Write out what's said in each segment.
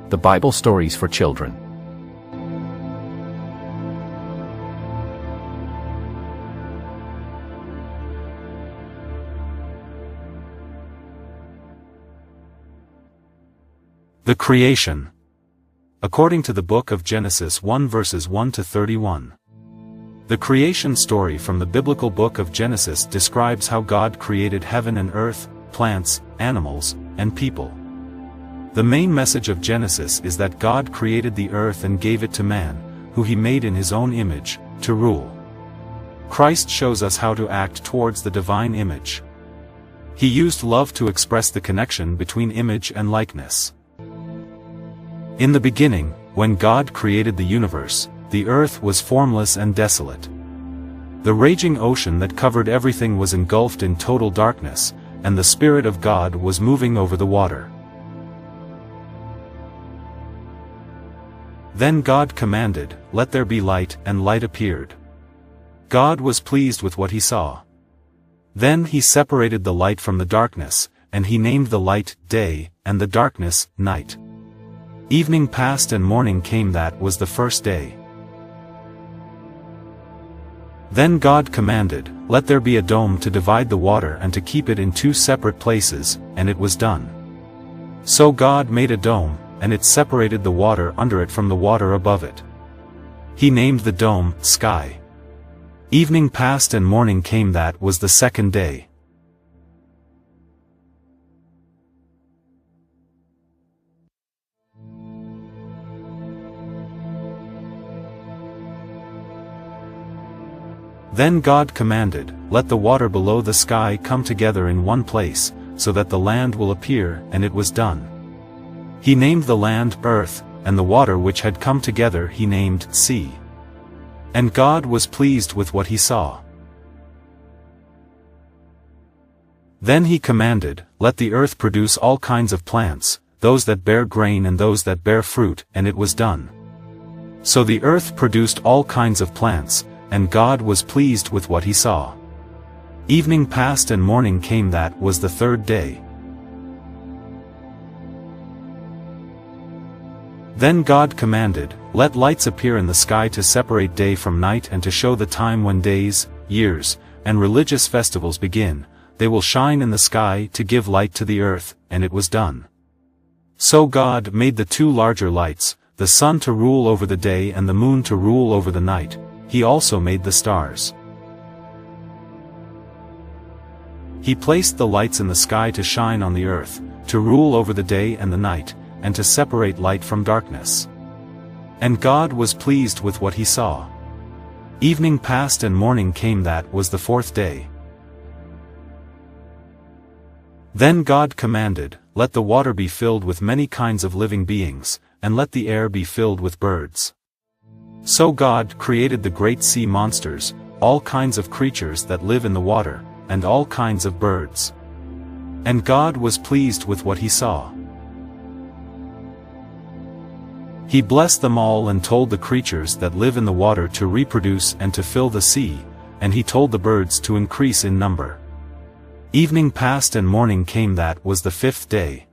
The Bible Stories for Children. The Creation. According to the book of Genesis 1 verses 1 to 31. The creation story from the biblical book of Genesis describes how God created heaven and earth, plants, animals, and people. The main message of Genesis is that God created the earth and gave it to man, who he made in his own image, to rule. Christ shows us how to act towards the divine image. He used love to express the connection between image and likeness. In the beginning, when God created the universe, the earth was formless and desolate. The raging ocean that covered everything was engulfed in total darkness, and the Spirit of God was moving over the water. Then God commanded, "Let there be light," and light appeared. God was pleased with what he saw. Then he separated the light from the darkness, and he named the light day, and the darkness night. Evening passed and morning came. That was the first day. Then God commanded, "Let there be a dome to divide the water and to keep it in two separate places," and it was done. So God made a dome, and it separated the water under it from the water above it. He named the dome Sky. Evening passed and morning came. That was the second day. Then God commanded, "Let the water below the sky come together in one place, so that the land will appear," and it was done. He named the land Earth, and the water which had come together he named Sea. And God was pleased with what he saw. Then he commanded, "Let the earth produce all kinds of plants, those that bear grain and those that bear fruit," and it was done. So the earth produced all kinds of plants, and God was pleased with what he saw. Evening passed and morning came. That was the third day. Then God commanded, "Let lights appear in the sky to separate day from night and to show the time when days, years, and religious festivals begin. They will shine in the sky to give light to the earth," and it was done. So God made the two larger lights, the sun to rule over the day and the moon to rule over the night. He also made the stars. He placed the lights in the sky to shine on the earth, to rule over the day and the night, and to separate light from darkness. And God was pleased with what he saw. Evening passed and morning came. That was the fourth day. Then God commanded, "Let the water be filled with many kinds of living beings, and let the air be filled with birds." So God created the great sea monsters, all kinds of creatures that live in the water, and all kinds of birds. And God was pleased with what he saw. He blessed them all and told the creatures that live in the water to reproduce and to fill the sea, and he told the birds to increase in number. Evening passed and morning came. That was the fifth day.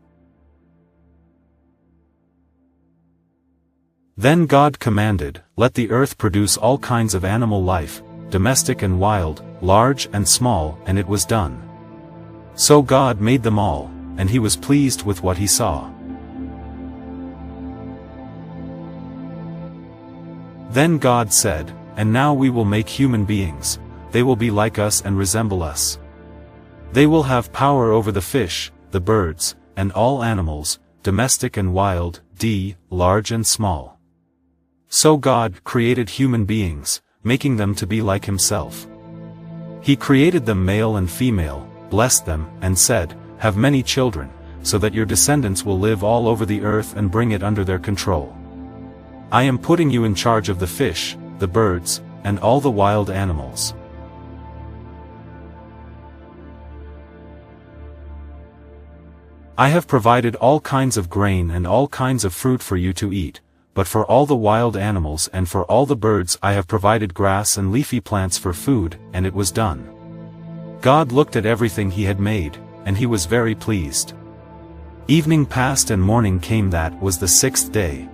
Then God commanded, "Let the earth produce all kinds of animal life, domestic and wild, large and small," and it was done. So God made them all, and he was pleased with what he saw. Then God said, "And now we will make human beings. They will be like us and resemble us. They will have power over the fish, the birds, and all animals, domestic and wild, large and small." So God created human beings, making them to be like himself. He created them male and female, blessed them, and said, "Have many children, so that your descendants will live all over the earth and bring it under their control. I am putting you in charge of the fish, the birds, and all the wild animals. I have provided all kinds of grain and all kinds of fruit for you to eat, but for all the wild animals and for all the birds I have provided grass and leafy plants for food," and it was done. God looked at everything he had made, and he was very pleased. Evening passed and morning came, that was the 6th day.